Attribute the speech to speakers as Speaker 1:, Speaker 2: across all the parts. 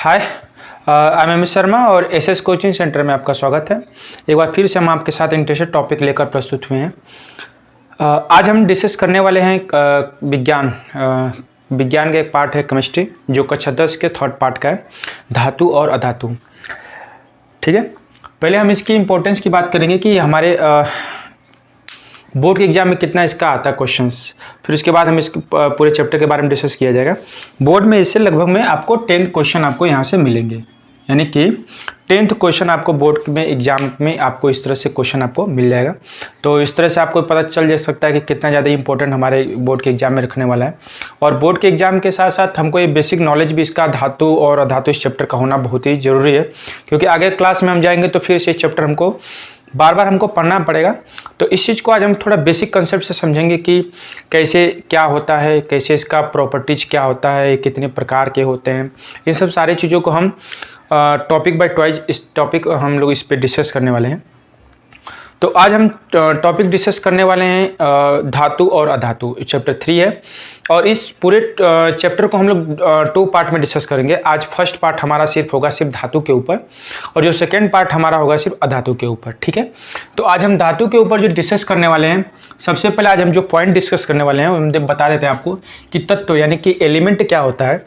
Speaker 1: Hi, I am Sharma और SS coaching centre में आपका स्वागत है। एक बार फिर से हम आपके साथ इंटरेस्टेड टॉपिक लेकर प्रस्तुत हुए हैं। आज हम डिस्कस करने वाले हैं विज्ञान का एक पार्ट है केमिस्ट्री, जो कक्षा 10 के थर्ड पार्ट का है, धातु और अधातु। ठीक है, पहले हम इसकी इम्पोर्टेंस की बात करेंगे कि हमारे बोर्ड के एग्जाम में कितना इसका आता है क्वेश्चंस। फिर उसके बाद हम इस पूरे चैप्टर के बारे में डिस्कस किया जाएगा। बोर्ड में इससे लगभग में आपको 10 क्वेश्चन आपको यहाँ से मिलेंगे, यानी कि 10th क्वेश्चन आपको बोर्ड में एग्जाम में आपको इस तरह से क्वेश्चन आपको मिल जाएगा। तो इस तरह से आपको पता चल जा सकता है कि कितना ज़्यादा इंपॉर्टेंट हमारे बोर्ड के एग्जाम में रखने वाला है। और बोर्ड के एग्जाम के साथ साथ हमको ये बेसिक नॉलेज भी इसका धातु और अधातु इस चैप्टर का होना बहुत ही ज़रूरी है, क्योंकि आगे क्लास में हम जाएंगे तो फिर से चैप्टर हमको बार बार हमको पढ़ना पड़ेगा। तो इस चीज़ को आज हम थोड़ा बेसिक कंसेप्ट से समझेंगे कि कैसे क्या होता है, कैसे इसका प्रॉपर्टीज क्या होता है, कितने प्रकार के होते हैं। इन सब सारी चीज़ों को हम टॉपिक बाय टॉइज इस टॉपिक हम लोग इस पर डिस्कस करने वाले हैं। तो आज हम टॉपिक डिस्कस करने वाले हैं धातु और अधातु, चैप्टर 3 है। और इस पूरे चैप्टर को हम लोग 2 पार्ट में डिस्कस करेंगे। आज फर्स्ट पार्ट हमारा सिर्फ होगा सिर्फ धातु के ऊपर, और जो सेकेंड पार्ट हमारा होगा सिर्फ अधातु के ऊपर। ठीक है, तो आज हम धातु के ऊपर जो डिस्कस करने वाले हैं, सबसे पहले आज हम जो पॉइंट डिस्कस करने वाले हैं हम बता देते हैं आपको कि तत्व यानी कि एलिमेंट क्या होता है।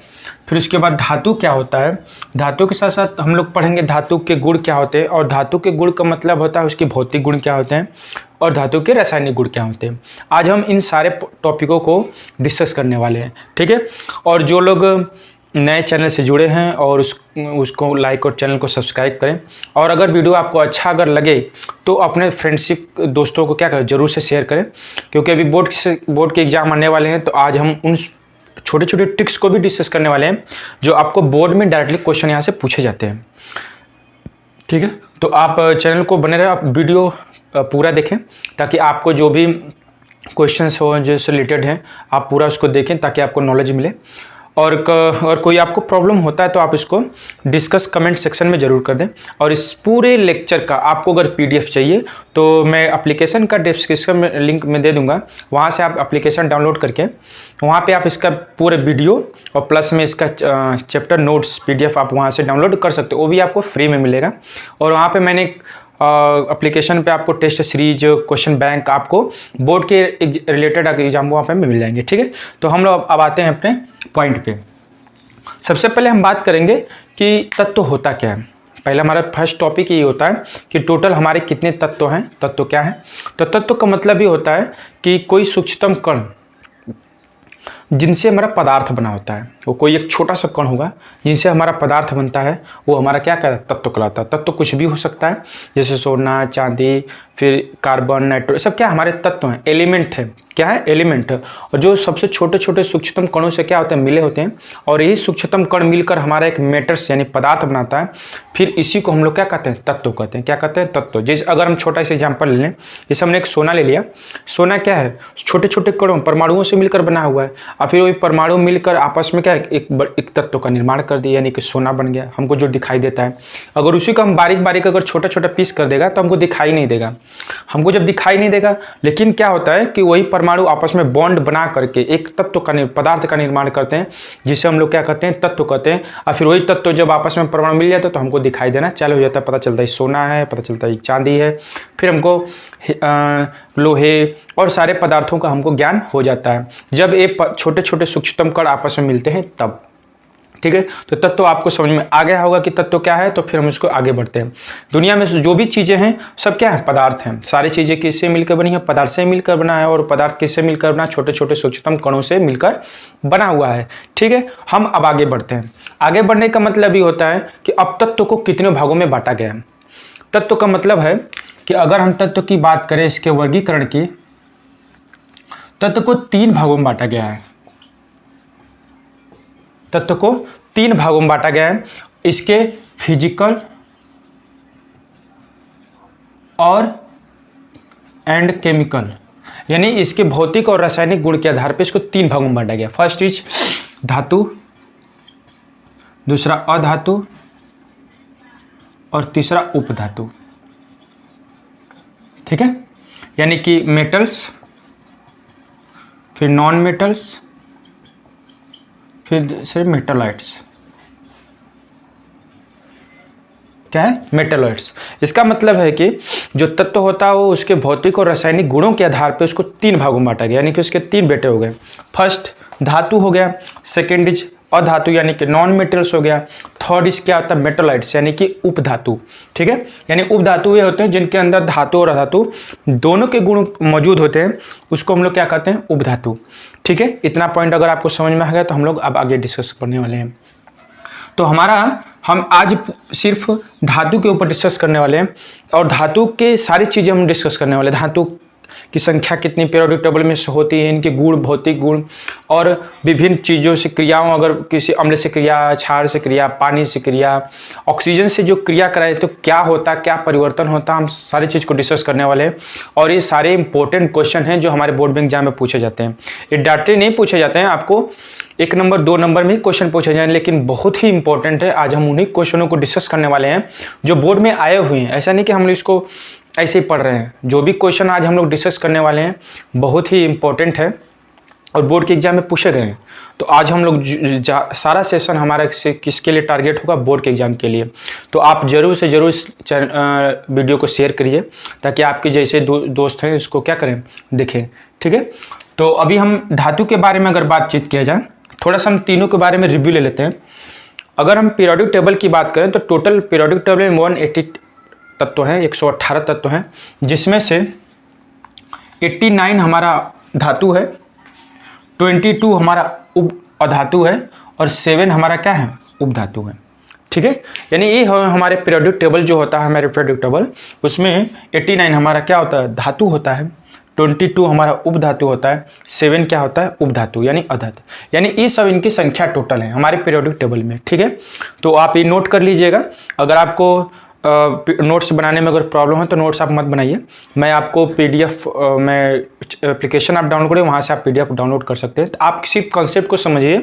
Speaker 1: फिर उसके बाद धातु क्या होता है, धातु के साथ साथ हम लोग पढ़ेंगे धातु के गुण क्या होते हैं, और धातु के गुण का मतलब होता है उसकी भौतिक गुण क्या होते हैं, और धातु के रासायनिक गुण क्या होते हैं। आज हम इन सारे टॉपिकों को डिस्कस करने वाले हैं। ठीक है, और जो लोग नए चैनल से जुड़े हैं और उसको लाइक और चैनल को सब्सक्राइब करें। और अगर वीडियो आपको अच्छा अगर लगे तो अपने फ्रेंडशिप दोस्तों को क्या करें, ज़रूर से शेयर करें, क्योंकि अभी बोर्ड के एग्ज़ाम आने वाले हैं। तो आज हम उन छोटे छोटे ट्रिक्स को भी डिस्कस करने वाले हैं जो आपको बोर्ड में डायरेक्टली क्वेश्चन यहाँ से पूछे जाते हैं। ठीक है, तो आप चैनल को बने रहे, आप वीडियो पूरा देखें ताकि आपको जो भी क्वेश्चंस हो जिससे रिलेटेड हैं आप पूरा उसको देखें ताकि आपको नॉलेज मिले। और कोई आपको प्रॉब्लम होता है तो आप इसको डिस्कस कमेंट सेक्शन में ज़रूर कर दें। और इस पूरे लेक्चर का आपको अगर पीडीएफ चाहिए तो मैं एप्लीकेशन का डिस्क्रिप्शन में लिंक में दे दूंगा, वहाँ से आप एप्लीकेशन डाउनलोड करके वहाँ पे आप इसका पूरे वीडियो और प्लस में इसका चैप्टर नोट्स पीडीएफ आप वहाँ से डाउनलोड कर सकते हो, वो भी आपको फ्री में मिलेगा। और वहाँ पे मैंने एप्लीकेशन पे आपको टेस्ट सीरीज, क्वेश्चन बैंक, आपको बोर्ड के रिलेटेड एग्जाम वहाँ पे मिल जाएंगे। ठीक है, तो हम लोग अब आते हैं अपने पॉइंट पे। सबसे पहले हम बात करेंगे कि तत्व होता क्या है। पहला हमारा फर्स्ट टॉपिक ये होता है कि टोटल हमारे कितने तत्व हैं, तत्व क्या है। तो तत्व का मतलब ये होता है कि कोई सूक्ष्मतम कण जिनसे हमारा पदार्थ बना होता है, वो कोई एक छोटा सा कण होगा जिनसे हमारा पदार्थ बनता है, वो हमारा क्या कहता है, तत्व कहलाता है। तत्व कुछ भी हो सकता है, जैसे सोना, चांदी, फिर कार्बन, नाइट्रोजन, सब क्या हमारे तत्व हैं, एलिमेंट है। क्या है, एलिमेंट है। और जो सबसे छोटे छोटे सूक्ष्मतम कणों से क्या होते हैं, मिले होते हैं, और यही सूक्ष्मतम कण मिलकर हमारा एक मैटर्स यानी पदार्थ बनाता है। फिर इसी को हम लोग क्या कहते हैं, तत्व कहते हैं। क्या कहते हैं, तत्व। जैसे अगर हम छोटा सा एग्जाम्पल ले लें, जैसे हमने एक सोना ले लिया। सोना क्या है, छोटे छोटे कणों परमाणुओं से मिलकर बना हुआ है, और फिर वही परमाणु मिलकर आपस में क्या एक तत्व का निर्माण कर दिया, यानी कि सोना बन गया हमको जो दिखाई देता है। अगर उसी को हम बारीक बारीक अगर छोटा छोटा पीस कर देगा तो हमको दिखाई नहीं देगा। हमको जब दिखाई नहीं देगा, लेकिन क्या होता है कि वही परमाणु आपस में बॉन्ड बना करके एक तत्व का पदार्थ का निर्माण करते हैं, जिसे हम लोग क्या कहते हैं, तत्व कहते हैं। और फिर वही तत्व जब आपस में परमाणु मिल जाता है तो हमको दिखाई देना चालू हो जाता है, पता चलता है सोना है, पता चलता है चांदी है, फिर हमको लोहे और सारे पदार्थों का हमको ज्ञान हो जाता है जब ये छोटे छोटे सूक्ष्मतम कण आपस में मिलते हैं तब। ठीक है, तो तत्व आपको समझ में आ गया होगा कि तत्व क्या है। तो फिर हम इसको आगे बढ़ते हैं। दुनिया में जो भी चीज़ें हैं सब क्या है, पदार्थ हैं। सारी चीज़ें किससे मिलकर बनी है, पदार्थ से मिलकर बना है। और पदार्थ किससे मिलकर बना, छोटे छोटे सूक्ष्मतम कणों से मिलकर बना हुआ है। ठीक है, हम अब आगे बढ़ते हैं। आगे बढ़ने का मतलब ये होता है कि अब तत्व को कितने भागों में बांटा गया है। तत्व का मतलब है कि अगर हम तत्व की बात करें, इसके वर्गीकरण की, तत्व को 3 भागों में बांटा गया है। तत्व को 3 भागों में बांटा गया है। इसके फिजिकल और एंड केमिकल, यानी इसके भौतिक और रासायनिक गुण के आधार पर इसको 3 भागों में बांटा गया। फर्स्ट इज धातु, दूसरा अधातु, और तीसरा उपधातु। ठीक है, यानी कि मेटल्स, फिर नॉन मेटल्स, फिर से मेटालाइट्स। क्या है, मेटलॉइड्स। इसका मतलब है कि जो तत्व होता है वो उसके भौतिक और रासायनिक गुणों के आधार पर उसको 3 भागों में बांटा गया, यानी कि उसके 3 बेटे हो गए। फर्स्ट धातु हो गया, सेकेंड इज अधातु यानी कि नॉन मेटल्स हो गया, थर्ड इज क्या होता है, मेटलॉइड्स यानी कि उपधातु। ठीक है, यानी उपधातु ये होते हैं जिनके अंदर धातु और अधातु दोनों के गुण मौजूद होते हैं, उसको हम लोग क्या कहते हैं, उपधातु। ठीक है, इतना पॉइंट अगर आपको समझ में आ गया तो हम लोग अब आगे डिस्कस करने वाले हैं। तो हम आज सिर्फ धातु के ऊपर डिस्कस करने वाले हैं और धातु के सारी चीज़ें हम डिस्कस करने वाले हैं। धातु की संख्या कितनी पीरियोडिक टेबल में होती है, इनके गुण, भौतिक गुण और विभिन्न चीज़ों से क्रियाओं, अगर किसी अम्ल से क्रिया, क्षार से क्रिया, पानी से क्रिया, ऑक्सीजन से जो क्रिया कराए तो क्या होता, क्या परिवर्तन होता, हम सारी चीज़ को डिस्कस करने वाले हैं। और ये सारे इंपॉर्टेंट क्वेश्चन हैं जो हमारे बोर्ड में एग्जाम में पूछे जाते हैं। ये डायरेक्टली नहीं पूछे जाते हैं, आपको 1 नंबर 2 नंबर में ही क्वेश्चन पूछे जाएं, लेकिन बहुत ही इंपॉर्टेंट है। आज हम उन्हीं क्वेश्चनों को डिस्कस करने वाले हैं जो बोर्ड में आए हुए हैं। ऐसा नहीं कि हम लोग इसको ऐसे ही पढ़ रहे हैं, जो भी क्वेश्चन आज हम लोग डिस्कस करने वाले हैं बहुत ही इंपॉर्टेंट है और बोर्ड के एग्जाम में पूछे गए हैं। तो आज हम लोग सारा सेशन हमारा किसके लिए टारगेट होगा, बोर्ड के एग्जाम के लिए। तो आप ज़रूर से ज़रूर इस वीडियो को शेयर करिए ताकि आपके जैसे दोस्त हैं उसको क्या करें, देखें। ठीक है, तो अभी हम धातु के बारे में अगर बातचीत किया जाए, थोड़ा सा हम तीनों के बारे में रिव्यू ले लेते हैं। अगर हम पीरियोडिक टेबल की बात करें तो टोटल पीरियोडिक टेबल में 180 तत्व हैं, 118 तत्व हैं, जिसमें से 89 हमारा धातु है, 22 हमारा उप अधातु है और 7 हमारा क्या है, उपधातु है। ठीक है, यानी ये हमारे पीरियोडिक टेबल जो होता है, हमारे पीरियोडिक टेबल उसमें 89 हमारा क्या होता है, धातु होता है, 22 हमारा उपधातु होता है, 7 क्या होता है, उपधातु यानी अधातु। यानी ये सब इनकी संख्या टोटल है हमारे पीरियोडिक टेबल में। ठीक है, तो आप ये नोट कर लीजिएगा। अगर आपको नोट्स बनाने में अगर प्रॉब्लम है तो नोट्स आप मत बनाइए, मैं आपको PDF में एप्लीकेशन आप डाउनलोड करें, वहाँ से आप PDF डाउनलोड कर सकते हैं। तो आप सिर्फ कॉन्सेप्ट को समझिए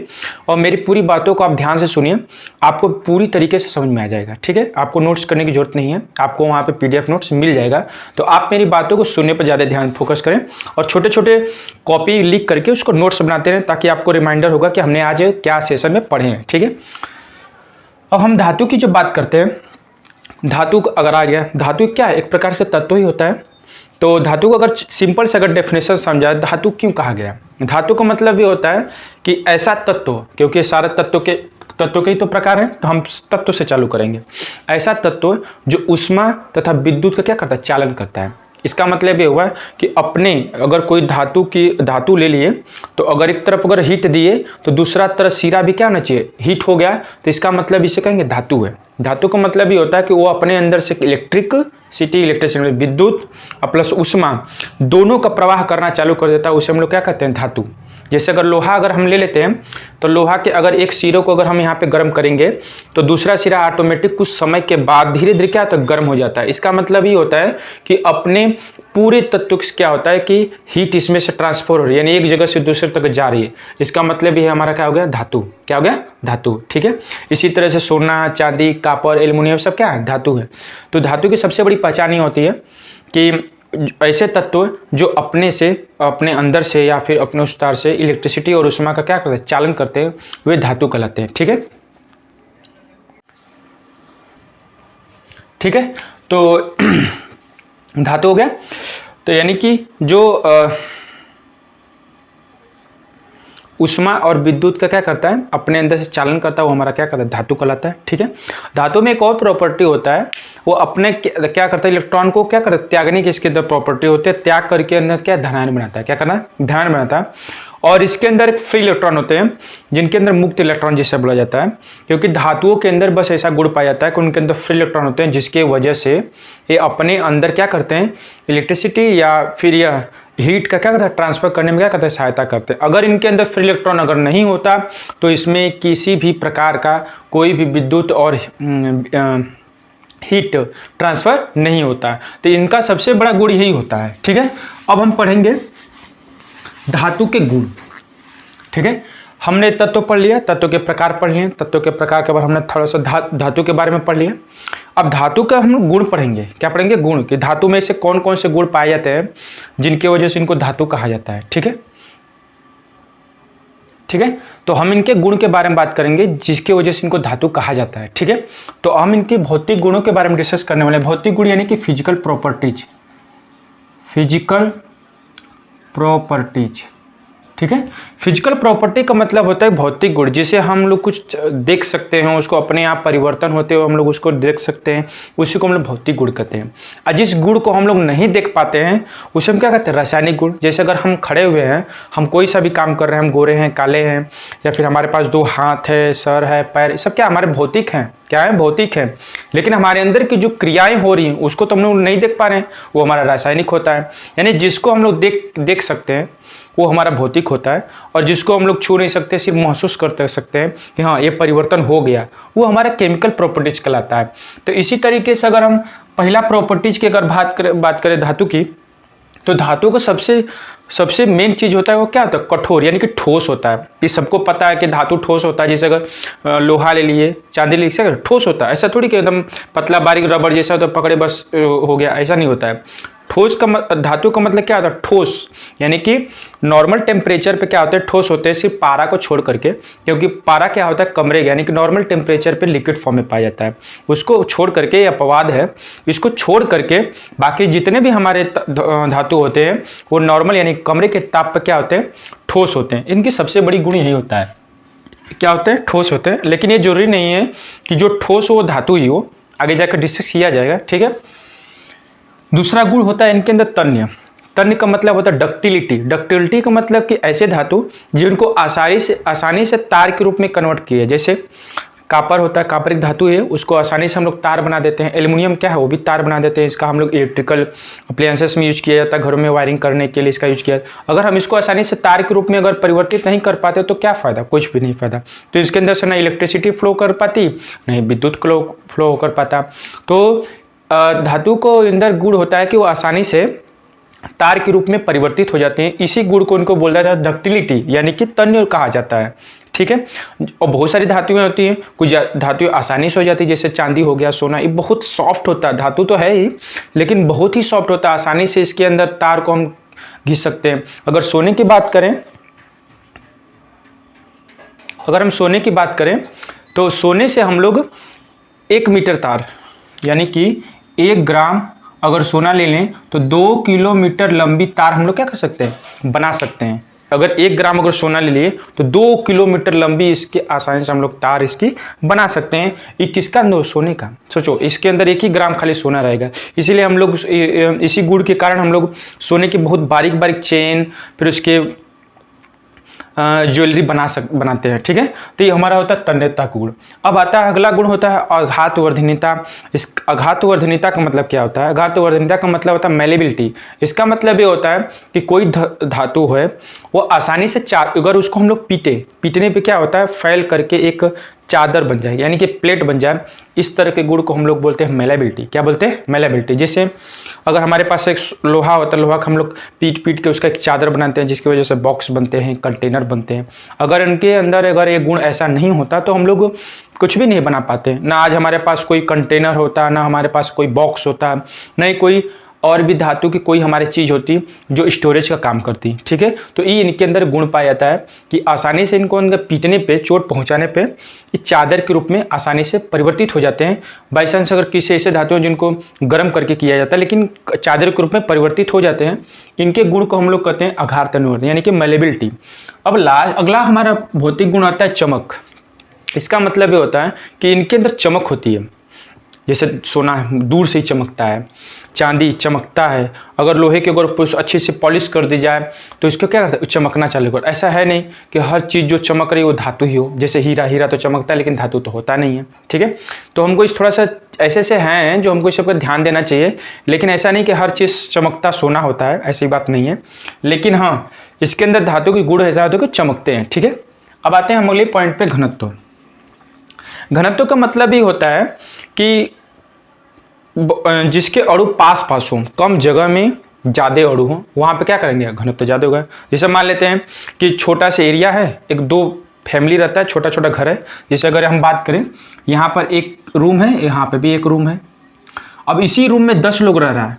Speaker 1: और मेरी पूरी बातों को आप ध्यान से सुनिए, आपको पूरी तरीके से समझ में आ जाएगा। ठीक है, आपको नोट्स करने की जरूरत नहीं है, आपको वहाँ पे PDF नोट्स मिल जाएगा। तो आप मेरी बातों को सुनने पर ज़्यादा ध्यान फोकस करें और छोटे छोटे कॉपी लिख करके उसको नोट्स बनाते रहें ताकि आपको रिमाइंडर होगा कि हमने आज क्या सेशन में पढ़े हैं। ठीक है, अब हम धातु की जो बात करते हैं, धातु अगर आ गया, धातु क्या है, एक प्रकार से तत्व ही होता है। तो धातु को अगर सिंपल से अगर डेफिनेशन समझा, धातु क्यों कहा गया, धातु का मतलब ये होता है कि ऐसा तत्व, क्योंकि सारे तत्व के ही तो प्रकार हैं, तो हम तत्व से चालू करेंगे। ऐसा तत्व जो ऊष्मा तथा विद्युत का क्या करता है, चालन करता है। इसका मतलब ये हुआ कि अपने अगर कोई धातु ले लिए तो अगर एक तरफ अगर हीट दिए तो दूसरा तरफ सिरा भी क्या होना चाहिए, हीट हो गया, तो इसका मतलब इसे कहेंगे धातु है। धातु का मतलब ये होता है कि वो अपने अंदर से इलेक्ट्रिसिटी विद्युत प्लस ऊष्मा दोनों का प्रवाह करना चालू कर देता है, उसे हम लोग क्या कहते हैं, धातु। जैसे अगर लोहा अगर हम ले लेते हैं तो लोहा के अगर एक सिरों को अगर हम यहाँ पे गर्म करेंगे तो दूसरा सिरा ऑटोमेटिक कुछ समय के बाद धीरे धीरे क्या होता है, गर्म हो जाता है। इसका मतलब ये होता है कि अपने पूरे तत्व क्या होता है कि हीट इसमें से ट्रांसफर हो रही है, यानी एक जगह से दूसरे तक जा रही है। इसका मतलब ये हमारा क्या हो गया, धातु। क्या हो गया, धातु। ठीक है, इसी तरह से सोना, चांदी, कॉपर, एल्युमिनियम सब क्या है, धातु है। तो धातु की सबसे बड़ी पहचान ये होती है कि ऐसे तत्व जो अपने अंदर से या फिर अपने उस तार से इलेक्ट्रिसिटी और ऊष्मा का क्या करते हैं, चालन करते हैं, वे धातु कहलाते हैं। ठीक है, ठीक है, तो धातु हो गया। तो यानी कि जो ऊष्मा और विद्युत का क्या करता है, अपने अंदर से चालन करता है, वो हमारा क्या करता है, धातु कहलाता है। ठीक है, धातु में एक और प्रॉपर्टी होता है, वो अपने क्या करता है, इलेक्ट्रॉन को क्या करता है, त्यागने की इसके अंदर प्रॉपर्टी होती है। त्याग करके अंदर क्या धनायन बनाता है, क्या करना है, धनायन बनाता है। और इसके अंदर एक फ्री इलेक्ट्रॉन होते हैं जिनके अंदर मुक्त इलेक्ट्रॉन जिसे बोला जाता है, क्योंकि धातुओं के अंदर बस ऐसा गुण पाया जाता है कि उनके अंदर फ्री इलेक्ट्रॉन होते हैं, जिसके वजह से ये अपने अंदर क्या करते हैं, इलेक्ट्रिसिटी या फिर यह हीट का क्या करता है, ट्रांसफर करने में क्या करता है, सहायता करते हैं। अगर इनके अंदर फ्री इलेक्ट्रॉन अगर नहीं होता तो इसमें किसी भी प्रकार का कोई भी विद्युत और हीट ट्रांसफर नहीं होता। तो इनका सबसे बड़ा गुण यही होता है। ठीक है, अब हम पढ़ेंगे धातु के गुण। ठीक है, हमने तत्व पढ़ लिया, तत्व के प्रकार पढ़ लिए, तत्व के प्रकार के बाद हमने थोड़ा सा धातु के बारे में पढ़ लिया। अब धातु का हम गुण पढ़ेंगे। क्या पढ़ेंगे, गुण, कि धातु में से कौन कौन से गुण पाए जाते हैं जिनके वजह से इनको धातु कहा जाता है। ठीक है, ठीक है। तो हम इनके गुण के बारे में बात करेंगे जिसकी वजह से इनको धातु कहा जाता है, ठीक है। तो हम इनके भौतिक गुणों के बारे में डिस्कस करने वाले हैं। भौतिक गुण यानी कि फिजिकल प्रॉपर्टीज, फिजिकल प्रॉपर्टीज, ठीक है। फिजिकल प्रॉपर्टी का मतलब होता है भौतिक गुण, जिसे हम लोग कुछ देख सकते हैं, उसको अपने आप परिवर्तन होते हुए हम लोग उसको देख सकते हैं, उसी को हम लोग भौतिक गुण कहते हैं। और जिस गुण को हम लोग नहीं देख पाते हैं उसे हम क्या कहते हैं, रासायनिक गुण। जैसे अगर हम खड़े हुए हैं, हम कोई सा भी काम कर रहे हैं, हम गोरे हैं, काले हैं, या फिर हमारे पास 2 हाथ है, सर है, पैर, सब क्या हमारे भौतिक हैं, क्या है, भौतिक है। लेकिन हमारे अंदर की जो क्रियाएं हो रही हैं उसको तो हम लोग नहीं देख पा रहे हैं, वो हमारा रासायनिक होता है। यानी जिसको हम लोग देख सकते हैं वो हमारा भौतिक होता है, और जिसको हम लोग छू नहीं सकते, सिर्फ महसूस कर सकते हैं कि हाँ ये परिवर्तन हो गया, वो हमारा केमिकल प्रॉपर्टीज कहलाता है। तो इसी तरीके से अगर हम पहला प्रॉपर्टीज की अगर बात करें धातु की, तो धातु का सबसे मेन चीज होता है वो क्या होता है, कठोर यानी कि ठोस होता है। ये सबको पता है कि धातु ठोस होता है। जैसे अगर लोहा ले लिए, चांदी ले लिए, ठोस होता है। ऐसा थोड़ी कि एकदम पतला बारीक रबड़ जैसा तो पकड़े बस हो गया, ऐसा नहीं होता है। ठोस का धातु का मतलब क्या होता है, ठोस यानी कि नॉर्मल टेम्परेचर पे क्या होता है, ठोस होते हैं, सिर्फ पारा को छोड़ करके। क्योंकि पारा क्या होता है, कमरे यानी कि नॉर्मल टेम्परेचर पे लिक्विड फॉर्म में पाया जाता है। उसको छोड़ करके, या अपवाद है, इसको छोड़ करके बाकी जितने भी हमारे धातु होते हैं वो नॉर्मल यानी कमरे के ताप पर क्या होते हैं, ठोस होते हैं। इनकी सबसे बड़ी गुण यही होता है, क्या होते हैं, ठोस होते हैं। लेकिन ये जरूरी नहीं है कि जो ठोस हो वो धातु ही हो, आगे जाकर डिस्कस किया जाएगा, ठीक है। दूसरा गुण होता है इनके अंदर तन्य। तन्य का मतलब होता है डक्टिलिटी। डक्टिलिटी का मतलब कि ऐसे धातु जिनको आसानी से तार के रूप में कन्वर्ट किए। जैसे कापर होता है, कापर एक धातु है, उसको आसानी से हम लोग तार बना देते हैं। एल्युमिनियम क्या है, वो भी तार बना देते हैं। इसका हम लोग इलेक्ट्रिकल अप्लायंसेस में यूज किया जाता है, घरों में वायरिंग करने के लिए इसका यूज किया। अगर हम इसको आसानी से तार के रूप में अगर परिवर्तित नहीं कर पाते तो क्या फ़ायदा, कुछ भी नहीं फ़ायदा। तो इसके अंदर से ना इलेक्ट्रिसिटी फ्लो कर पाती, नहीं विद्युत फ्लो कर पाता। तो धातु को अंदर गुण होता है कि वो आसानी से तार के रूप में परिवर्तित हो जाते हैं। इसी गुण को उनको बोला जाता है डक्टिलिटी यानी कि तन्य कहा जाता है, ठीक है। और बहुत सारी धातुएं होती हैं, कुछ धातुएं आसानी से हो जाती है, जैसे चांदी हो गया, सोना, ये बहुत सॉफ्ट होता है। धातु तो है ही लेकिन बहुत ही सॉफ्ट होता है, आसानी से इसके अंदर तार को हम घिस सकते हैं। अगर सोने की बात करें, तो सोने से हम लोग 1 मीटर तार यानी कि 1 ग्राम अगर सोना ले लें तो 2 किलोमीटर लंबी तार हम लोग क्या कर सकते हैं, बना सकते हैं। अगर 1 ग्राम अगर सोना ले लिए तो 2 किलोमीटर लंबी इसके आसानी से हम लोग तार इसकी बना सकते हैं। ये किसका, सोने का। सोचो इसके अंदर 1 ही ग्राम खाली सोना रहेगा, इसीलिए हम लोग इसी गुण के कारण हम लोग सोने की बहुत बारीक बारीक चेन, फिर उसके ज्वेलरी बनाते हैं, ठीक है। तो ये हमारा होता है तन्यता का गुण। अब आता है अगला गुण होता है आघातवर्धनीयता। इस आघातवर्धनीयता का मतलब क्या होता है, आघातवर्धनीयता का मतलब होता है मेलेबिलिटी। इसका मतलब ये होता है कि कोई धातु है वो आसानी से अगर उसको हम लोग पीटने पे क्या होता है, फैल करके एक चादर बन जाए यानी कि प्लेट बन जाए। इस तरह के गुण को हम लोग बोलते हैं मेलेबिलिटी। क्या बोलते हैं, मेलेबिलिटी। जैसे अगर हमारे पास एक लोहा होता है, लोहा का हम लोग पीट के उसका एक चादर बनाते हैं, जिसकी वजह से बॉक्स बनते हैं, कंटेनर बनते हैं। अगर इनके अंदर अगर ये गुण ऐसा नहीं होता तो हम लोग कुछ भी नहीं बना पाते। ना आज हमारे पास कोई कंटेनर होता, ना हमारे पास कोई बॉक्स होता, नहीं कोई और भी धातु की कोई हमारी चीज़ होती जो स्टोरेज का काम करती, ठीक है। तो ये इनके अंदर गुण पाया जाता है कि आसानी से इनको अंदर पीटने पे, चोट पहुंचाने पे ये चादर के रूप में आसानी से परिवर्तित हो जाते हैं। बाई चांस अगर किसी ऐसे धातु हैं जिनको गर्म करके किया जाता है लेकिन चादर के रूप में परिवर्तित हो जाते हैं, इनके गुण को हम लोग कहते हैं आघातवर्धनीयता यानी कि मेलेबिलिटी। अब अगला हमारा भौतिक गुण आता है चमक। इसका मतलब ये होता है कि इनके अंदर चमक होती है। जैसे सोना दूर से ही चमकता है, चांदी चमकता है। अगर लोहे के अगर अच्छी से पॉलिश कर दी जाए तो इसको क्या करता है, चमकना चालू कर। ऐसा है नहीं कि हर चीज़ जो चमक रही है वो धातु ही हो। जैसे हीरा तो चमकता है लेकिन धातु तो होता नहीं है, ठीक है। तो हमको इस थोड़ा सा ऐसे हैं जो हमको इस पर ध्यान देना चाहिए। लेकिन ऐसा नहीं कि हर चीज़ चमकता सोना होता है, ऐसी बात नहीं है। लेकिन हाँ, इसके अंदर धातु की गुण ऐसा होता है कि चमकते हैं, ठीक है। अब आते हैं हम अगले पॉइंट पे, घनत्व। घनत्व का मतलब ही होता है कि जिसके अणु पास हो, कम जगह में ज़्यादा अणु हो, वहाँ पे क्या करेंगे, घनत्व ज़्यादा होगा। जैसे मान लेते हैं कि छोटा सा एरिया है, 1-2 फैमिली रहता है, छोटा छोटा घर है। जैसे अगर हम बात करें, यहाँ पर एक रूम है, यहाँ पे भी एक रूम है। अब इसी रूम में 10 लोग रह रहा है,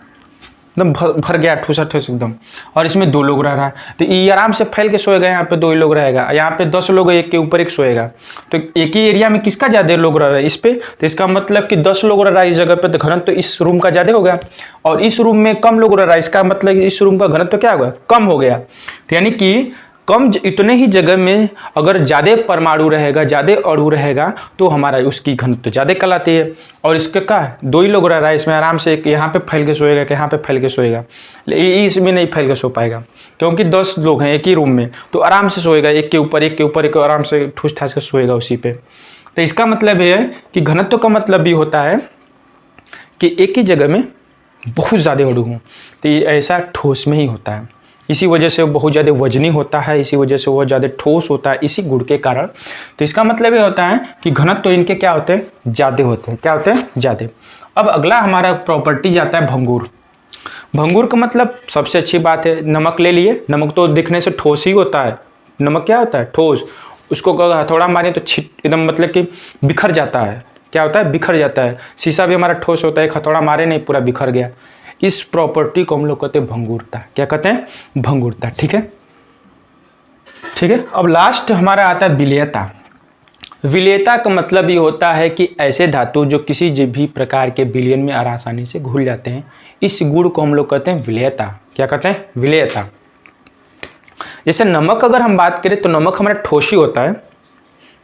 Speaker 1: एकदम भर गया ठूसा ठूस एकदम, और इसमें 2 लोग रह रहा है, तो ये आराम से फैल के सोएगा। यहाँ पे 2 ही लोग रहेगा, यहाँ पे 10 लोग एक के ऊपर एक सोएगा, तो एक ही एरिया में किसका ज़्यादा लोग रह रहा है, इस पे। तो इसका मतलब कि 10 लोग रह रहा है इस जगह पे, तो घनत्व तो इस रूम का ज़्यादा हो गया, और इस रूम में कम लोग रह रहा है, इसका मतलब इस रूम का घनत्व तो क्या होगा, कम हो गया। तो यानी कि कम इतने ही जगह में अगर ज़्यादा परमाणु रहेगा, ज़्यादा अणु रहेगा, तो हमारा उसकी घनत्व तो ज़्यादा कहलाती है। और इसके का 2 ही लोग रह रहा है इसमें, आराम से एक यहाँ पे फैल के सोएगा कि यहाँ पे फैल के सोएगा, इसमें नहीं फैल के सो पाएगा, क्योंकि 10 लोग हैं एक ही रूम में, तो आराम से सोएगा, एक के ऊपर एक आराम से ठूस ठास के सोएगा उसी पे। तो इसका मतलब ये है कि घनत्व का मतलब भी होता है कि एक ही जगह में बहुत ज़्यादा अणु हों, तो ये ऐसा ठोस में ही होता है। इसी वजह से वो बहुत ज़्यादा वजनी होता है, इसी वजह से वो ज़्यादा ठोस होता है, इसी गुण के कारण। तो इसका मतलब ये होता है कि घनत्व तो इनके क्या होते हैं, ज़्यादा होते हैं। क्या होते हैं, ज़्यादा। अब अगला हमारा प्रॉपर्टी जाता है भंगुर। भंगुर का मतलब सबसे अच्छी बात है, नमक ले लिए, नमक तो दिखने से ठोस ही होता है। नमक क्या होता है, ठोस। उसको हथौड़ा मारे तो एकदम मतलब कि बिखर जाता है। क्या होता है, बिखर जाता है। शीशा भी हमारा ठोस होता है, एक हथौड़ा मारे नहीं पूरा बिखर गया। इस प्रॉपर्टी को हम लोग कहते हैं भंगुरता। क्या कहते हैं, भंगुरता। ठीक है, ठीक है। अब लास्ट हमारा आता है विलेयता। विलेयता का मतलब ये होता है कि ऐसे धातु जो किसी भी प्रकार के विलयन में आसानी से घुल जाते हैं, इस गुण को हम लोग कहते हैं विलेयता। क्या कहते हैं, विलेयता। जैसे नमक अगर हम बात करें तो नमक हमारा ठोस ही होता है।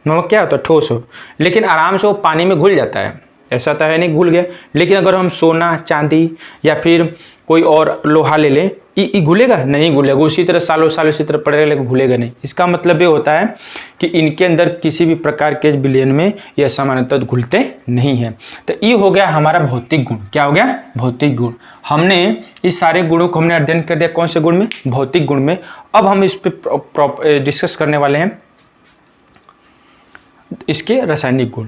Speaker 1: नमक क्या होता है, ठोस हो, लेकिन आराम से वो पानी में घुल जाता है। ऐसा तो है नहीं घुल गया, लेकिन अगर हम सोना चांदी या फिर कोई और लोहा ले लें, ये घुलेगा नहीं, घुलेगा उसी तरह सालों सालों इसी तरह पड़ेगा, लेकिन घुलेगा नहीं। इसका मतलब ये होता है कि इनके अंदर किसी भी प्रकार के विलयन में यह सामान्यतः घुलते नहीं हैं। तो ये हो गया हमारा भौतिक गुण। क्या हो गया, भौतिक गुण। हमने इस सारे गुणों को हमने अध्ययन कर दिया, कौन से गुण में, भौतिक गुण में। अब हम इस पर डिस्कस करने वाले हैं इसके रासायनिक गुण।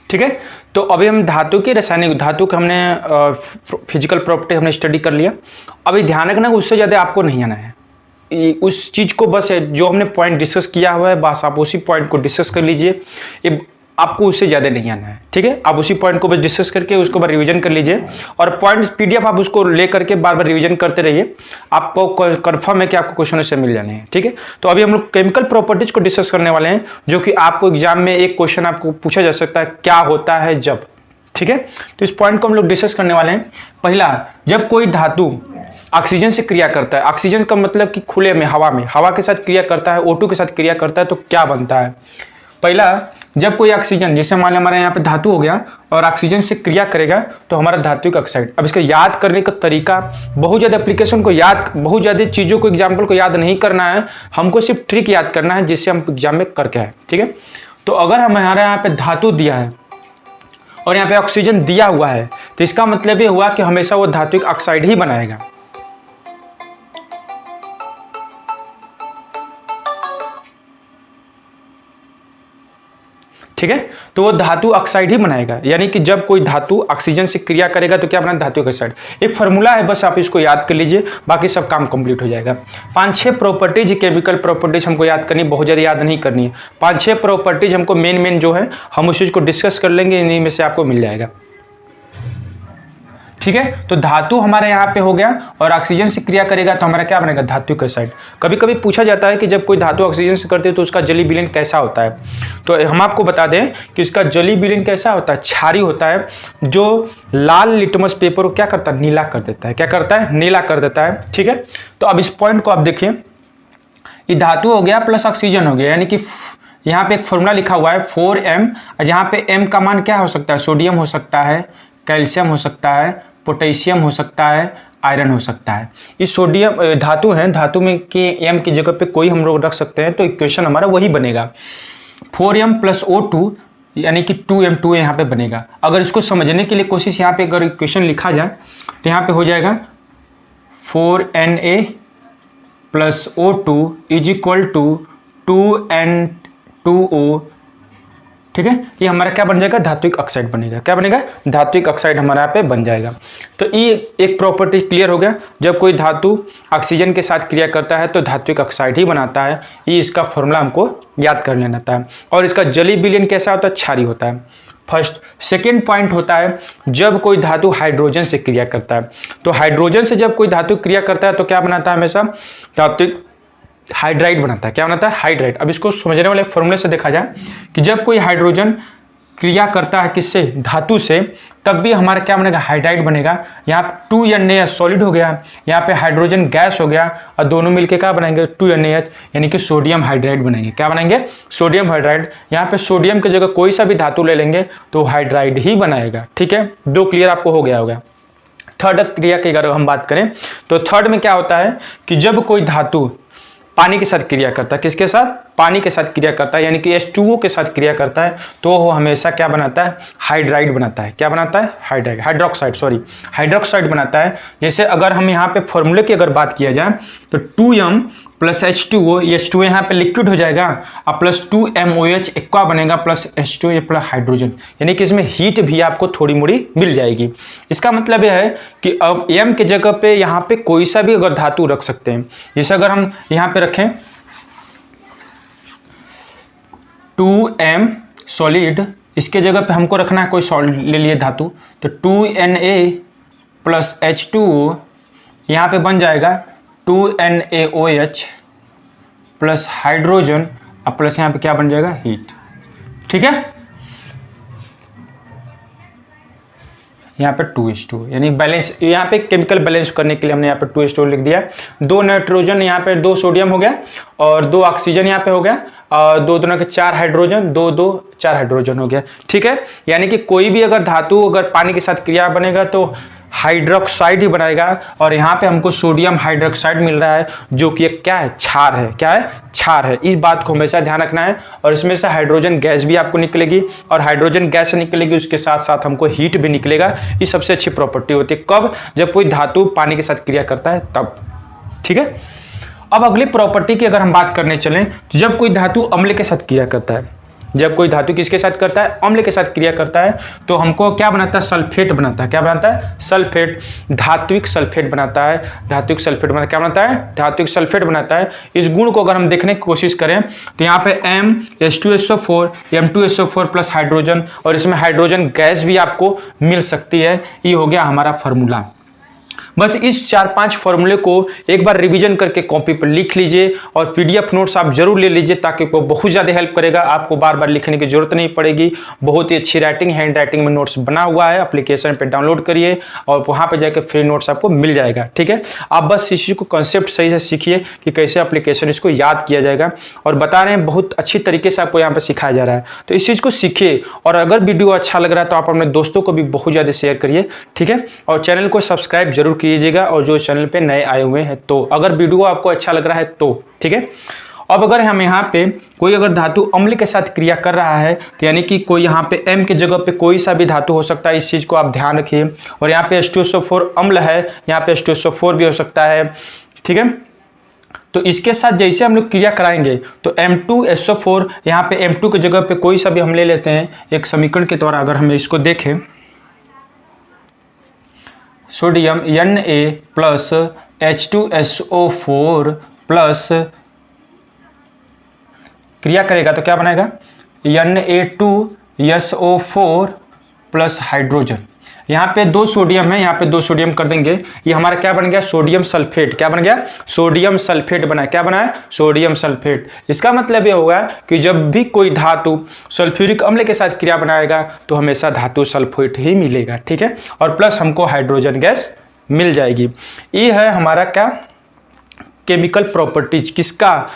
Speaker 1: ठीक है, तो अभी हम धातु के रासायनिक, धातु का हमने फिजिकल प्रॉपर्टी हमने स्टडी कर लिया। अभी ध्यान रखना उससे ज़्यादा आपको नहीं आना है, उस चीज़ को बस जो हमने पॉइंट डिस्कस किया हुआ है बस आप उसी पॉइंट को डिस्कस कर लीजिए, आपको उससे ज़्यादा नहीं आना है। ठीक है, आप उसी पॉइंट को बस डिस्कस करके उसको बार रिवीजन कर लीजिए, और पॉइंट PDF आप उसको ले करके बार बार रिवीजन करते रहिए, आपको कंफर्म है कि आपको क्वेश्चन से मिल जाने हैं। ठीक है, तो अभी हम लोग केमिकल प्रॉपर्टीज को डिस्कस करने वाले हैं, जो कि आपको एग्जाम में एक क्वेश्चन आपको पूछा जा सकता है, क्या होता है जब। ठीक है, तो इस पॉइंट को हम लोग डिस्कस करने वाले हैं। पहला, जब कोई धातु ऑक्सीजन से क्रिया करता है, ऑक्सीजन का मतलब कि खुले में, हवा के साथ क्रिया करता है, O2 के साथ क्रिया करता है, तो क्या बनता है। पहला, जब कोई ऑक्सीजन, जैसे मान लिया हमारे यहाँ पे धातु हो गया और ऑक्सीजन से क्रिया करेगा तो हमारा धात्विक ऑक्साइड। अब इसका याद करने का तरीका, बहुत ज़्यादा एप्लीकेशन को याद, बहुत ज़्यादा चीज़ों को, एग्जाम्पल को याद नहीं करना है, हमको सिर्फ ट्रिक याद करना है जिससे हम एग्जाम में करके आए। ठीक है, तो अगर हमारे यहाँ पे धातु दिया है और यहाँ पे ऑक्सीजन दिया हुआ है, तो इसका मतलब ये हुआ कि हमेशा वो धात्विक ऑक्साइड ही बनाएगा। ठीक है, तो वो धातु ऑक्साइड ही बनाएगा। यानी कि जब कोई धातु ऑक्सीजन से क्रिया करेगा तो क्या बना, धातु ऑक्साइड। एक फार्मूला है, बस आप इसको याद कर लीजिए, बाकी सब काम कंप्लीट हो जाएगा। 5-6 प्रॉपर्टीज, केमिकल प्रॉपर्टीज हमको याद करनी, बहुत ज़्यादा याद नहीं करनी है। 5-6 प्रॉपर्टीज हमको मेन जो है हम उस चीज़ को डिस्कस कर लेंगे, इन्हीं में से आपको मिल जाएगा। ठीक है, तो धातु हमारे यहाँ पे हो गया और ऑक्सीजन से क्रिया करेगा तो हमारा क्या बनेगा, धात्विक ऑक्साइड। कभी कभी पूछा जाता है कि जब कोई धातु ऑक्सीजन से करती है तो उसका जलीय विलयन कैसा होता है। तो हम आपको बता दें कि इसका जलीय विलयन कैसा होता है, क्षारीय होता है, जो लाल लिटमस पेपर को क्या करता है, नीला कर देता है। क्या करता है, नीला कर देता है। ठीक है, तो अब इस पॉइंट को आप देखिए, ये धातु हो गया प्लस ऑक्सीजन हो गया, यानी कि यहाँ पे एक फॉर्मूला लिखा हुआ है 4M, जहाँ पे M का मान क्या हो सकता है, सोडियम हो सकता है, कैल्शियम हो सकता है, पोटेशियम हो सकता है, आयरन हो सकता है। इस सोडियम धातु है, धातु में के M की जगह पे कोई हम लोग रख सकते हैं, तो इक्वेशन हमारा वही बनेगा 4M + O2, यानी कि 2M2 यहाँ पे बनेगा। अगर इसको समझने के लिए कोशिश यहाँ पे अगर इक्वेशन लिखा जाए तो यहाँ पे हो जाएगा 4Na + O2 = 2N2O। ठीक है, ये हमारा क्या बन जाएगा, धात्विक ऑक्साइड बनेगा। क्या बनेगा, धात्विक ऑक्साइड हमारा यहाँ पे बन जाएगा। तो ये एक प्रॉपर्टी क्लियर हो गया, जब कोई धातु ऑक्सीजन के साथ क्रिया करता है तो धात्विक ऑक्साइड ही बनाता है। ये इसका फॉर्मूला हमको याद कर लेना था। और इसका जलीय विलयन कैसा होता है, क्षारीय होता है। फर्स्ट। सेकेंड पॉइंट होता है जब कोई धातु हाइड्रोजन से क्रिया करता है, तो हाइड्रोजन से जब कोई धातु क्रिया करता है तो क्या बनाता है, हमेशा धातु हाइड्राइड बनाता है। क्या बनाता है, हाइड्राइड। अब इसको समझने वाले फॉर्मूले से देखा जाए कि जब कोई हाइड्रोजन क्रिया करता है किससे, धातु से, तब भी हमारा क्या बनेगा, हाइड्राइड बनेगा। यहाँ 2Na सॉलिड हो गया, यहाँ पे हाइड्रोजन गैस हो गया, और दोनों मिलके क्या बनाएंगे, 2NaH, यानी कि सोडियम हाइड्राइड बनाएंगे। क्या बनाएंगे, सोडियम हाइड्राइड। यहाँ पे सोडियम की जगह कोई सा भी धातु ले लेंगे तो हाइड्राइड ही बनाएगा। ठीक है, दो क्लियर आपको हो गया होगा। थर्ड क्रिया की अगर हम बात करें तो थर्ड में क्या होता है कि जब कोई धातु पानी के साथ क्रिया करता है, किसके साथ, पानी के साथ क्रिया करता है, यानी कि H2O के साथ क्रिया करता है, तो वो हमेशा क्या बनाता है, हाइड्राइड बनाता है। क्या बनाता है, हाइड्राइड, हाइड्रोक्साइड बनाता है। जैसे अगर हम यहाँ पे फॉर्मूले की अगर बात किया जाए तो 2m प्लस H2O, ये H2O यहाँ पे लिक्विड हो जाएगा, और प्लस 2MOH एक्वा बनेगा, प्लस H2O प्लस हाइड्रोजन, यानी कि इसमें हीट भी आपको थोड़ी मोड़ी मिल जाएगी। इसका मतलब यह है कि अब M के जगह पे यहाँ पे कोई सा भी अगर धातु रख सकते हैं। जैसे अगर हम यहाँ पे रखें 2m सॉलिड, इसके जगह पे हमको रखना है कोई सॉलिड ले लिए धातु, तो 2Na प्लस H2O यहाँ पे बन जाएगा 2NaOH प्लस हाइड्रोजन, और प्लस यहाँ पे क्या बन जाएगा, हीट। ठीक है, यहाँ पे 2:2, यानी बैलेंस, यहाँ पे केमिकल बैलेंस करने के लिए हमने यहाँ पे 2:2 लिख दिया। 2 नाइट्रोजन यहाँ पे 2 सोडियम हो गया, और 2 ऑक्सीजन यहाँ पे हो गया, और 2 दोनों के 4 हाइड्रोजन, 2 4 हाइड्रोजन हो गया। ठीक है, यानी कि कोई भी अगर धातु अगर पानी के साथ क्रिया बनेगा तो हाइड्रोक्साइड ही बनाएगा, और यहाँ पे हमको सोडियम हाइड्रोक्साइड मिल रहा है, जो कि एक क्या है, क्षार है। क्या है, क्षार है। इस बात को हमेशा ध्यान रखना है। और इसमें से हाइड्रोजन गैस भी आपको निकलेगी, और हाइड्रोजन गैस से निकलेगी, उसके साथ साथ हमको हीट भी निकलेगा। ये सबसे अच्छी प्रॉपर्टी होती है कब, जब कोई धातु पानी के साथ क्रिया करता है तब। ठीक है, अब अगली प्रॉपर्टी की अगर हम बात करने चलें तो जब कोई धातु अम्ल के साथ क्रिया करता है, जब कोई धातु किसके साथ करता है, अम्ल के साथ क्रिया करता है, तो हमको क्या बनाता है, सल्फेट बनाता है। क्या बनाता है, सल्फेट, धात्विक सल्फेट बनाता है। धात्विक सल्फेट बनाता है, क्या बनाता है, धात्विक सल्फेट बनाता है। इस गुण को अगर हम देखने की कोशिश करें तो यहाँ पे M H2SO4 M2SO4 plus hydrogen, और इसमें हाइड्रोजन गैस भी आपको मिल सकती है। ये हो गया हमारा फॉर्मूला। बस इस 4-5 फॉर्मूले को एक बार रिवीजन करके कॉपी पर लिख लीजिए, और PDF नोट्स आप जरूर ले लीजिए, ताकि वो बहुत ज़्यादा हेल्प करेगा। आपको बार बार लिखने की जरूरत नहीं पड़ेगी। बहुत ही अच्छी राइटिंग, हैंड राइटिंग में नोट्स बना हुआ है, एप्लीकेशन पे डाउनलोड करिए, और वहाँ पे जाकर फ्री नोट्स आपको मिल जाएगा। ठीक है, आप बस इस चीज़ को कॉन्सेप्ट सही से सीखिए कि कैसे एप्लीकेशन इसको याद किया जाएगा, और बता रहे हैं बहुत अच्छी तरीके से आपको यहाँ पर सिखाया जा रहा है। तो इस चीज़ को सीखिए, और अगर वीडियो अच्छा लग रहा है तो आप अपने दोस्तों को भी बहुत ज़्यादा शेयर करिए। ठीक है, और चैनल को सब्सक्राइब जरूर कीजिएगा, और जो चैनल पे नए आए हुए हैं तो अगर वीडियो आपको अच्छा लग रहा है तो। ठीक है, अब अगर हम यहाँ पे कोई अगर धातु अम्ल के साथ क्रिया कर रहा है, तो यानी कि कोई यहाँ पे M के जगह पे कोई सा भी धातु हो सकता है, इस चीज़ को आप ध्यान रखिए। और यहाँ पे H2SO4 अम्ल है, यहाँ पे H2SO4 भी हो सकता है। ठीक है, तो इसके साथ जैसे हम लोग क्रिया कराएंगे तो M2SO4, यहाँ पे M2 की जगह पे कोई सा भी हम ले लेते हैं एक समीकरण के द्वारा। अगर हम इसको देखें, sodium Na plus H2SO4 plus क्रिया करेगा तो क्या बनाएगा, Na2SO4 प्लस हाइड्रोजन। यहाँ पे 2 सोडियम है, यहाँ पे 2 सोडियम कर देंगे, ये हमारा क्या बन गया, सोडियम सल्फेट। क्या बन गया, सोडियम सल्फेट बना। क्या बना है, सोडियम सल्फेट। इसका मतलब ये होगा कि जब भी कोई धातु सल्फ्यूरिक अम्ल के साथ क्रिया बनाएगा तो हमेशा धातु सल्फेट ही मिलेगा। ठीक है, और प्लस हमको हाइड्रोजन गैस मिल जाएगी। ये है हमारा क्या, केमिकल प्रॉपर्टीज किसका,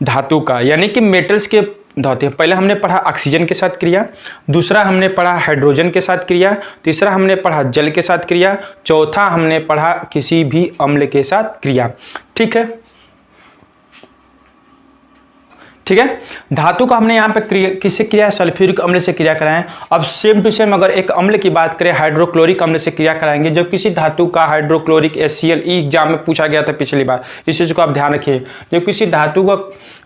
Speaker 1: धातु का, यानी कि मेटल्स के धातु। पहले हमने पढ़ा ऑक्सीजन के साथ क्रिया, दूसरा हमने पढ़ा हाइड्रोजन के साथ क्रिया, तीसरा हमने पढ़ा जल के साथ क्रिया, चौथा हमने पढ़ा किसी भी अम्ल के साथ क्रिया। ठीक है, ठीक है, धातु का हमने यहाँ पे किससे क्रिया, सल्फ्यूरिक अम्ल से क्रिया कराएं। अब सेम टू सेम अगर एक अम्ल की बात करें, हाइड्रोक्लोरिक अम्ल से क्रिया कराएंगे। जब किसी धातु का हाइड्रोक्लोरिक HCl, एग्जाम में पूछा गया था पिछली बार, इस चीज़ को आप ध्यान रखिए। जब किसी धातु का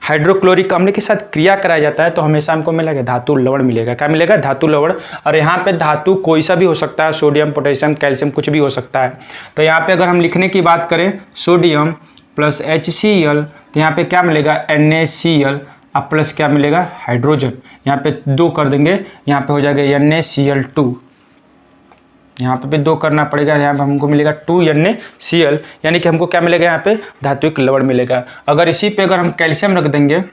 Speaker 1: हाइड्रोक्लोरिक अम्ल के साथ क्रिया कराया जाता है तो हमेशा हमको मिलेगा धातु लवण मिलेगा। क्या मिलेगा, धातु लवण। और यहाँ पे धातु कोई सा भी हो सकता है, सोडियम, पोटेशियम, कैल्शियम, कुछ भी हो सकता है। तो यहाँ पे अगर हम लिखने की बात करें सोडियम प्लस HCl, तो यहाँ पे क्या मिलेगा, NaCl, अब प्लस क्या मिलेगा, हाइड्रोजन। यहाँ पे 2 कर देंगे, यहाँ पे हो जाएगा NaCl2, यहाँ पे भी 2 करना पड़ेगा, यहाँ पे हमको मिलेगा 2NaCl, यानी कि हमको क्या मिलेगा, यहाँ पे धात्विक लवण मिलेगा। अगर इसी पे अगर हम कैल्शियम रख देंगे,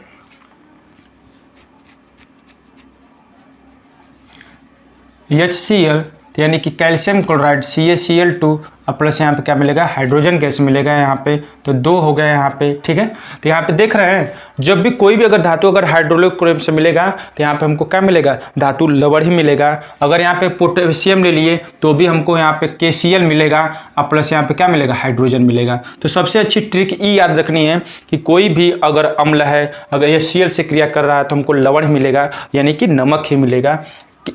Speaker 1: HCl, तो यानी कि कैल्शियम क्लोराइड CaCl2, अब प्लस यहाँ पे क्या मिलेगा, हाइड्रोजन गैस मिलेगा यहाँ पे, तो 2 हो गया यहाँ पे, ठीक है। तो यहाँ पे देख रहे हैं, जब भी कोई भी अगर धातु अगर हाइड्रोक्लोरिक से मिलेगा तो यहाँ पे हमको क्या मिलेगा, धातु लवण ही मिलेगा। अगर यहाँ पे पोटेशियम ले लिए तो भी हमको यहाँ पे KCl मिलेगा, अब प्लस यहाँ पे क्या मिलेगा, हाइड्रोजन मिलेगा। तो सबसे अच्छी ट्रिक ये याद रखनी है कि कोई भी अगर अम्ल है, अगर ये Cl से क्रिया कर रहा है तो हमको लवण ही मिलेगा, यानी कि नमक ही मिलेगा,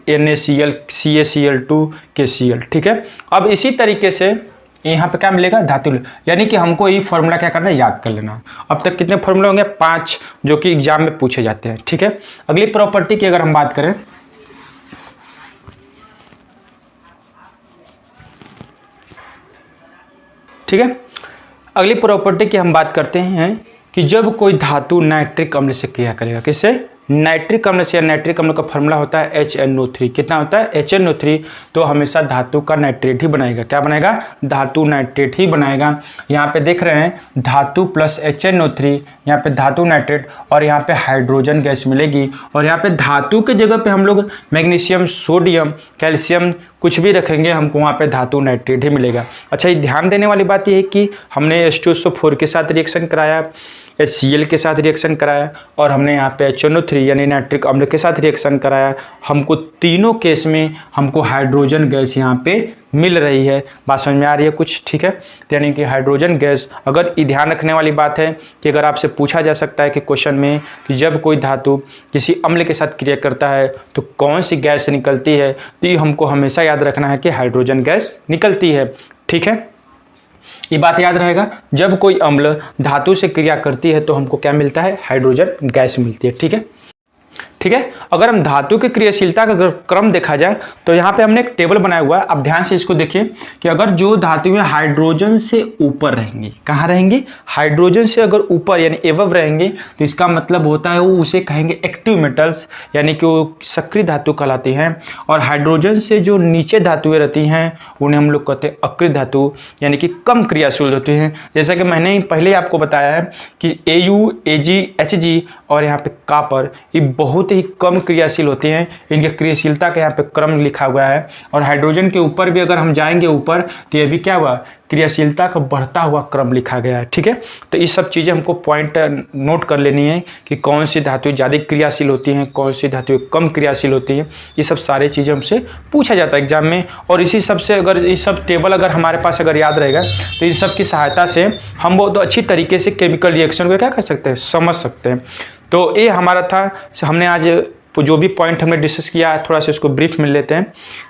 Speaker 1: NaCl, CaCl2, KCl, ठीक है। अब इसी तरीके से यहाँ पे क्या मिलेगा, धातु, यानी कि हमको ये फॉर्मूला क्या करना है, याद कर लेना। अब तक कितने फॉर्मूले होंगे, 5, जो कि एग्जाम में पूछे जाते हैं, ठीक है। अगली प्रॉपर्टी की अगर हम बात करें, ठीक है, अगली प्रॉपर्टी की हम बात करते हैं कि जब कोई धातु नाइट्रिक अम्ल से क्रिया करेगा, किससे, नाइट्रिक अम्ल से। नाइट्रिक अम्ल का फॉर्मूला होता है HNO3, कितना होता है, HNO3, तो हमेशा धातु का नाइट्रेट ही बनाएगा, क्या बनाएगा, धातु नाइट्रेट ही बनाएगा। यहाँ पे देख रहे हैं धातु प्लस HNO3, यहाँ पे धातु नाइट्रेट और यहाँ पे हाइड्रोजन गैस मिलेगी, और यहाँ पे धातु के जगह पे हम लोग मैग्नीशियम, सोडियम, कैल्शियम कुछ भी रखेंगे, हमको वहाँ पे धातु नाइट्रेट ही मिलेगा। अच्छा, ये ध्यान देने वाली बात यह है कि हमने H2SO4 के साथ रिएक्शन कराया, HCl के साथ रिएक्शन कराया, और हमने यहाँ पे HNO3 यानी नाइट्रिक अम्ल के साथ रिएक्शन कराया। हमको तीनों केस में हमको हाइड्रोजन गैस यहाँ पे मिल रही है। बात समझ में आ रही है कुछ, ठीक है। यानी कि हाइड्रोजन गैस, अगर ये ध्यान रखने वाली बात है कि अगर आपसे पूछा जा सकता है कि क्वेश्चन में कि जब कोई धातु किसी अम्ल के साथ क्रिया करता है तो कौन सी गैस निकलती है, तो ये हमको हमेशा याद रखना है कि हाइड्रोजन गैस निकलती है, ठीक है। ये बात याद रहेगा, जब कोई अम्ल धातु से क्रिया करती है तो हमको क्या मिलता है, हाइड्रोजन गैस मिलती है, ठीक है, ठीक है। अगर हम धातु की क्रियाशीलता का अगर क्रम देखा जाए तो यहाँ पे हमने एक टेबल बनाया हुआ है, आप ध्यान से इसको देखिए कि अगर जो धातुएं हाइड्रोजन से ऊपर रहेंगी, कहाँ रहेंगी, हाइड्रोजन से अगर ऊपर यानी एवव रहेंगे, तो इसका मतलब होता है वो उसे कहेंगे एक्टिव मेटल्स, यानी कि वो सक्रिय धातु कहलाती हैं। और हाइड्रोजन से जो नीचे धातुएं रहती हैं उन्हें हम लोग कहते हैं अक्रिय धातु, यानी कि कम क्रियाशील होती हैं। जैसा कि मैंने पहले आपको बताया है कि Au, Ag, Hg और यहाँ पे कॉपर, ये बहुत ही कम क्रियाशील होते हैं, इनके क्रियाशीलता का यहाँ पे क्रम लिखा हुआ है। और हाइड्रोजन के ऊपर भी अगर हम जाएंगे ऊपर तो ये भी क्या हुआ, क्रियाशीलता का बढ़ता हुआ क्रम लिखा गया है, ठीक है। तो ये सब चीज़ें हमको पॉइंट नोट कर लेनी है कि कौन सी धातुएं ज़्यादा क्रियाशील होती हैं, कौन सी धातुएं कम क्रियाशील होती हैं, ये सब सारी चीज़ें हमसे पूछा जाता है एग्जाम में। और इसी सब से अगर ये सब टेबल अगर हमारे पास अगर याद रहेगा तो इन सब की सहायता से हम बहुत अच्छी तरीके से केमिकल रिएक्शन को क्या कर सकते हैं, समझ सकते हैं। तो ये हमारा था, हमने आज जो भी पॉइंट हमने डिस्कस किया थोड़ा सा इसको ब्रीफ में लेते हैं।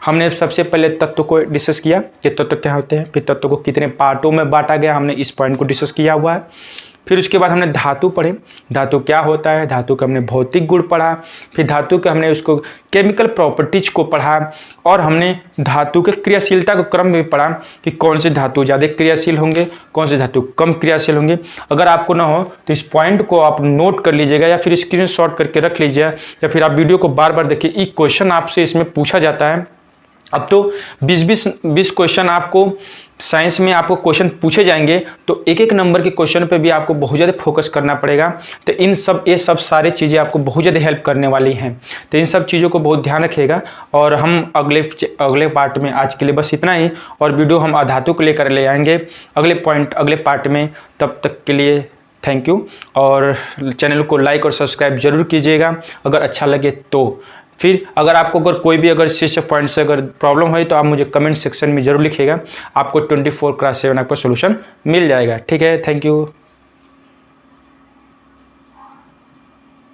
Speaker 1: हमने सबसे पहले तत्व को डिस्कस किया कि तत्व क्या होते हैं, फिर तत्व को कितने पार्टों में बांटा गया, हमने इस पॉइंट को डिस्कस किया हुआ है। फिर उसके बाद हमने धातु पढ़े, धातु क्या होता है, धातु का हमने भौतिक गुण पढ़ा, फिर धातु के हमने उसको केमिकल प्रॉपर्टीज को पढ़ा, और हमने धातु के क्रियाशीलता का क्रम भी पढ़ा कि कौन से धातु ज़्यादा क्रियाशील होंगे, कौन से धातु कम क्रियाशील होंगे। अगर आपको ना हो तो इस पॉइंट को आप नोट कर लीजिएगा या फिर स्क्रीनशॉट करके रख लीजिएगा, या फिर आप वीडियो को बार बार देखिए। एक क्वेश्चन आपसे इसमें पूछा जाता है, अब तो 20 क्वेश्चन आपको साइंस में आपको क्वेश्चन पूछे जाएंगे, तो एक एक नंबर के क्वेश्चन पे भी आपको बहुत ज़्यादा फोकस करना पड़ेगा। तो ये सब सारी चीज़ें आपको बहुत ज़्यादा हेल्प करने वाली हैं, तो इन सब चीज़ों को बहुत ध्यान रखिएगा। और हम अगले पार्ट में आज के लिए बस इतना ही, और वीडियो हम अधातु को लेकर ले आएंगे अगले पार्ट में। तब तक के लिए थैंक यू, और चैनल को लाइक और सब्सक्राइब जरूर कीजिएगा अगर अच्छा लगे तो। फिर अगर आपको कोई भी अगर शीर्ष पॉइंट से अगर प्रॉब्लम है तो आप मुझे कमेंट सेक्शन में ज़रूर लिखिएगा, आपको 24/7 आपका सोल्यूशन मिल जाएगा, ठीक है। Thank you.